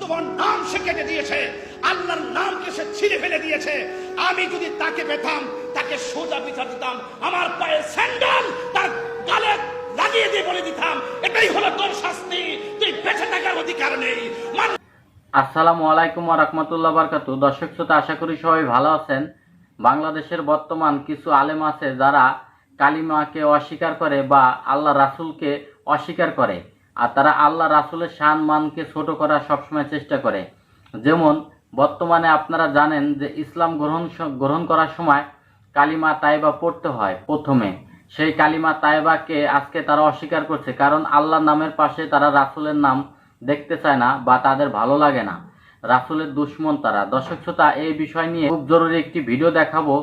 তোমার নাম সে কেটে দিয়েছে, আল্লাহর নামকে সে ছিঁড়ে ফেলে দিয়েছে। আমি যদি তাকে পেতাম, তাকে সোজা বিচার দিতাম, আমার পায়ে স্যান্ডেল তার গালে লাগিয়ে দিয়ে বলে দিতাম, এটাই হলো তোর শাস্তি, তুই বেঁচে থাকার অধিকার নেই। আসসালামু আলাইকুম ওয়া রাহমাতুল্লাহি ওয়া বারাকাতুহু। দর্শক শ্রোতা, আশা করি সবাই ভালো আছেন। বাংলাদেশের বর্তমান কিছু আলেম আছে যারা কালিমাকে অস্বীকার করে বা আল্লাহ রাসূলকে অস্বীকার করে, আর তারা আল্লাহ রাসূলের শান মানকে ছোট করার সবসময় চেষ্টা করে। যেমন বর্তমানে আপনারা জানেন যে ইসলাম গ্রহণ করার সময় কালিমা তাইবা পড়তে হয় প্রথমে। সেই কালিমা তাইবাকে আজকে তারা অস্বীকার করছে, কারণ আল্লাহর নামের পাশে তারা রাসূলের নাম দেখতে চায় না বা তাদের ভালো লাগে না। রাসূলের দুশমন তারা। দর্শক শ্রোতা, এই বিষয় নিয়ে খুব জরুরি একটি ভিডিও দেখাবো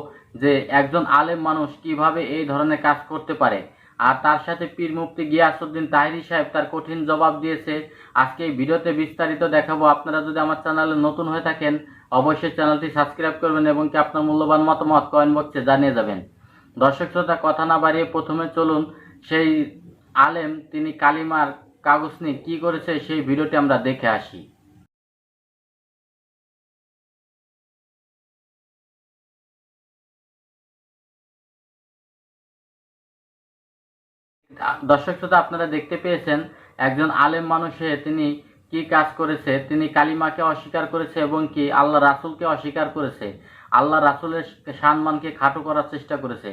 যে একজন আলেম মানুষ কিভাবে এই ধরনের কাজ করতে পারে, আর তার সাথে পীর মুফতি গিয়াসউদ্দিন তাহেরি সাহেব তার কঠিন জবাব দিয়েছে। আজকে এই ভিডিওতে বিস্তারিত দেখাবো। আপনারা যদি আমার চ্যানেলে নতুন হয়ে থাকেন, অবশ্যই চ্যানেলটি সাবস্ক্রাইব করবেন এবং কি আপনার মূল্যবান মতামত কমেন্ট বক্সে জানিয়ে যাবেন। দর্শক শ্রোতা, কথা না বাড়িয়ে প্রথমে চলুন সেই আলেম তিনি কালিমার কাগজ নিয়ে কি করেছে সেই ভিডিওটি আমরা দেখে আসি। দর্শক শ্রোতা, আপনারা দেখতে পেয়েছেন একজন আলেম মানুষে তিনি কি কাজ করেছে। তিনি কালিমাকে অস্বীকার করেছে এবং কি আল্লাহ রাসূলকে অস্বীকার করেছে, আল্লাহ রাসূলের সম্মানকে খাটো করার চেষ্টা করেছে।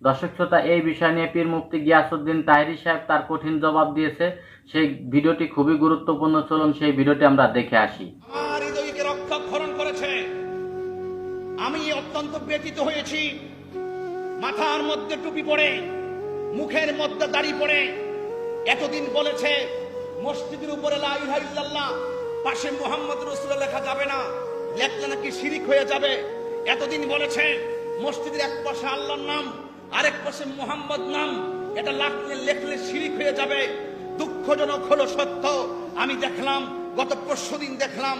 দর্শক শ্রোতা, এই বিষয় নিয়ে পীর মুফতি গিয়াসউদ্দিন তাহেরি সাহেব তার কঠিন জবাব দিয়েছে। সেই ভিডিওটি খুবই গুরুত্বপূর্ণ, চলুন সেই ভিডিওটি আমরা দেখে আসি। আমার হৃদয়কে রক্তক্ষরণ করেছে, আমি অত্যন্ত ব্যথিত হয়েছি। মাথার মধ্যে টুপি পরে, মুখের মধ্যে দাড়ি পরে এতদিন বলেছে মসজিদের উপরে লা ইলাহা ইল্লাল্লাহ, পাশে মুহাম্মদ রাসূলুল্লাহ লেখা যাবে না, লেখলে নাকি শিরিক হয়ে যাবে। এতদিন বলেছে মসজিদের এক পাশে আল্লাহর নাম, আরেক পাশে মুহাম্মদ নাম, এটা লেখলে শিরিক হয়ে যাবে। দুঃখজনক হলো সত্য, আমি দেখলাম গত পরশুদিন দেখলাম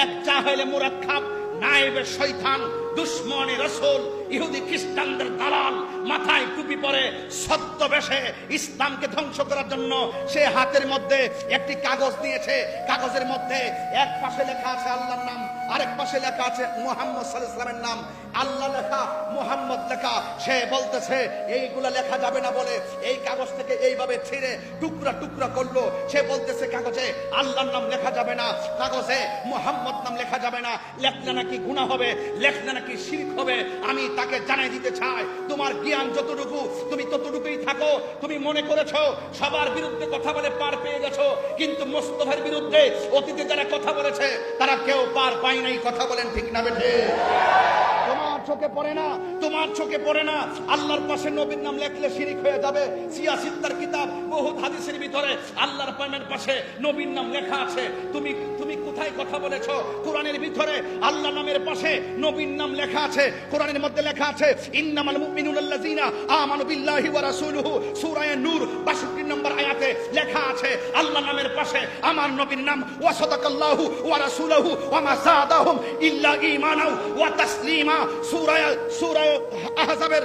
এক জাহেলে মুরাক্কাব নায়েবে শয়তান দুশমনে রাসূল ইহুদি খ্রিস্টানদের দালাল মাথায় টুপি পরে ছদ্মবেশে ইসলামকে ধ্বংস করার জন্য সে হাতের মধ্যে একটি কাগজ নিয়েছে। কাগজের মধ্যে এক পাশে লেখা আছে আল্লাহর নাম, আরেক পাশে লেখা আছে মুহাম্মদ সাল্লাল্লাহু আলাইহি ওয়াসাল্লামের নাম। আল্লাহ লেখা, মুহাম্মদ লেখা। সে বলতেছে এইগুলা লেখা যাবে না বলে এই কাগজ থেকে এইভাবে ছিঁড়ে টুকরা টুকরা করলো। সে বলতেছে কাগজে আল্লাহর নাম লেখা যাবে না, কাগজে মুহাম্মদ নাম লেখা যাবে না, লেখলে নাকি গুনাহ হবে, লেখলে নাকি শিরক হবে। আমি তাকে জানাই দিতে চাই, তোমার জ্ঞান যতটুকু তুমি ততটুকুই থাকো। তুমি মনে করেছো সবার বিরুদ্ধে কথা বলে পার পেয়ে গেছো, কিন্তু মোস্তফার বিরুদ্ধে অতীতে যারা কথা বলেছে তারা কেউ পার পায় নাই। কথা বলেন ঠিক না বেঠে? তোমার চোখে পড়ে না, তোমার চোখে পড়ে না আল্লাহর পাশে নবীর নাম লেখলে শিরিক হয়ে যাবে। সিয়াসিত্তার কিতাব বহুত হাদিসের ভিতরে আল্লাহর প্রেমের পাশে নবীর নাম লেখা আছে। তুমি কোথায় কথা বলেছো? কোরআনের ভিতরে আল্লাহ নামের পাশে নবীর নাম লেখা আছে। কোরআনের মধ্যে লেখা আছে ইন্নামাল মুমিনুনাল্লাযিনা আমানু বিল্লাহি ওয়া রাসূলুহু, সূরা নূর 62 নম্বর আয়াতে লেখা আছে আল্লাহ নামের পাশে আমার নবীর নাম। ওয়া সাদাকাল্লাহু ওয়া রাসূলুহু ওয়া মা যাদাহুম ইল্লা ঈমানাও ওয়া তাসলিমা, সূরা আহজাবের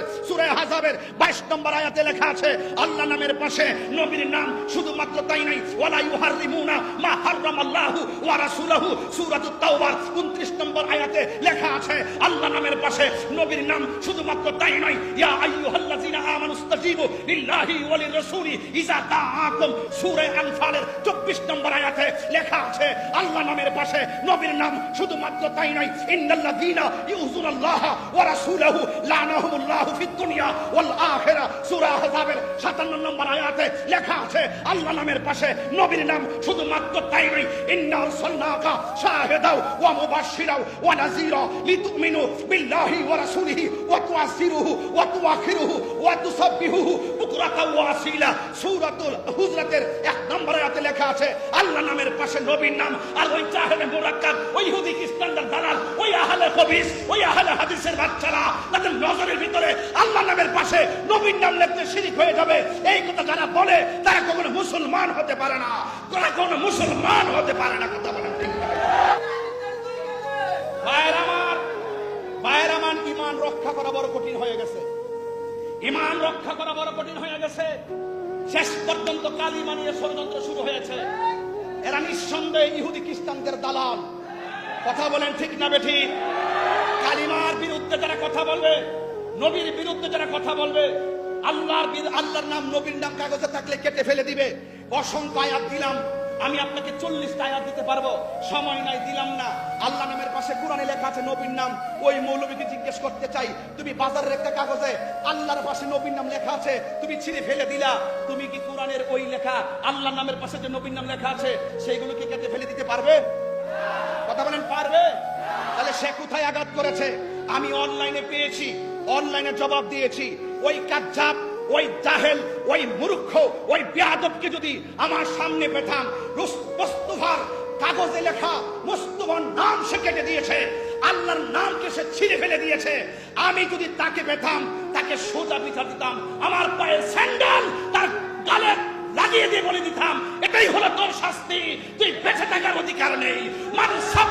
22 নম্বর আয়াতে লেখা আছে আল্লাহ নামের পাশে নবীর নাম। শুধুমাত্র তাই নাই, ওয়ালা ইউহাররিমুনা মা হারামাল্লাহু ওয়া রাসূলুহু, সূরাতুত তাওবার 29 নম্বর আয়াতে লেখা আছে আল্লাহ নামের পাশে নবীর নাম। শুধুমাত্র তাই নয়, ইয়া আইয়ুহাল্লাযিনা আমানুস্তাজিবু লিল্লাহি ওয়া লিররাসূলি ইযা দাআকুম, সূরা আনফালের 24 নম্বর আয়াতে লেখা আছে আল্লাহ নামের পাশে নবীর নাম। শুধুমাত্র তাই নয়, ইন্নাল্লাযিনা ইউযুনাল্লাহা ওয়া রাসূলুহু লানাহুমুল্লাহু ফিদ দুনিয়া ওয়াল আখিরা, সূরা আহজাবের 57 নম্বর আয়াতে লেখা আছে আল্লাহ নামের পাশে নবীর নাম। শুধুমাত্র তাই নয়, ইন্না আরসালনাকা শাহিদাও ওয়া মুবাশশিরাও ওয়া নাযীরা লিতুমিনু বিল্লাহি ওয়া রাসূলিহি ওয়া তুআসিরুহু ওয়া তুআখিরুহু ওয়া তুসাব্বিহুহু বুকরাতাও ওয়া আসীলা, সূরাতুল হুজরাতের 1 নম্বর আয়াতে লেখা আছে আল্লাহ নামের পাশে নবীর নাম। আর ওই জাহেলে মুরাক্কাব, ওই ইহুদি খ্রিস্টানদের দালাল, ওই আহলে কবিস, ওই আহলে হাদিসের বাচ্চারা তাদের নজরের ভিতরে আল্লাহ নামের পাশে নবীর নাম লিখতে শিরিক হয়ে যাবে, এই কথা যারা বলে তারা কখনো মুসলমান হতে পারে না, তারা কখনো মুসলমান হতে পারে না। কথা বলেন ঠিক না? ভাইয়ের আমার ঈমান রক্ষা করা বড় কঠিন হয়ে গেছে, ঈমান রক্ষা করা বড় কঠিন হয়ে গেছে। শেষ পর্যন্ত কালিমা নিয়ে ষড়যন্ত্র শুরু হয়েছে। এরা নিঃসন্দেহে ইহুদি খ্রিস্টানদের দালাল। কথা বলেন ঠিক না বেঠিক? কালিমার বিরুদ্ধে যারা কথা বলবে, নবীর বিরুদ্ধে যারা কথা বলবে, আল্লাহর নাম নবীর নাম কাগজে থাকলে কেটে ফেলে দিবে। অসংখ্য আয়াত দিলাম, আমি আপনাকে 40টা আয়াত দিতে পারবো, সময় নাই দিলাম না। আল্লাহ নামের পাশে কোরআনে লেখা আছে নবীর নাম। ওই মৌলবীকে জিজ্ঞেস করতে চাই, তুমি বাজারের একটা কাগজে আল্লাহর পাশে নবীর নাম লেখা আছে, তুমি ছিঁড়ে ফেলে দিলা, তুমি কি কোরআনের ওই লেখা আল্লাহর নামের পাশে যে নবীর নাম লেখা আছে সেইগুলো কি কেটে ফেলে দিতে পারবে? কথা বলেন পারবে? তাহলে সে কোথায় আঘাত করেছে? আমি অনলাইনে পেয়েছি, অনলাইনে জবাব দিয়েছি। ওই কাজ্জাব, ওই জাহেল, ওই মূর্খ, ওই বেয়াদবকে যদি আমার সামনে পেতাম, মুস্তাফার কাগজে লেখা মুস্তাফার নাম সে কেটে দিয়েছে, আল্লাহর নামকে সে ছিঁড়ে ফেলে দিয়েছে। আমি যদি তাকে পেতাম, তাকে সোজা পিঠা দিতাম, আমার পায়ে স্যান্ডেল তার গালে লাগিয়ে দিয়ে বলে দিতাম, এটাই হলো তোর শাস্তি, তুই বেঁচে থাকার অধিকার নেই। মানুষ সব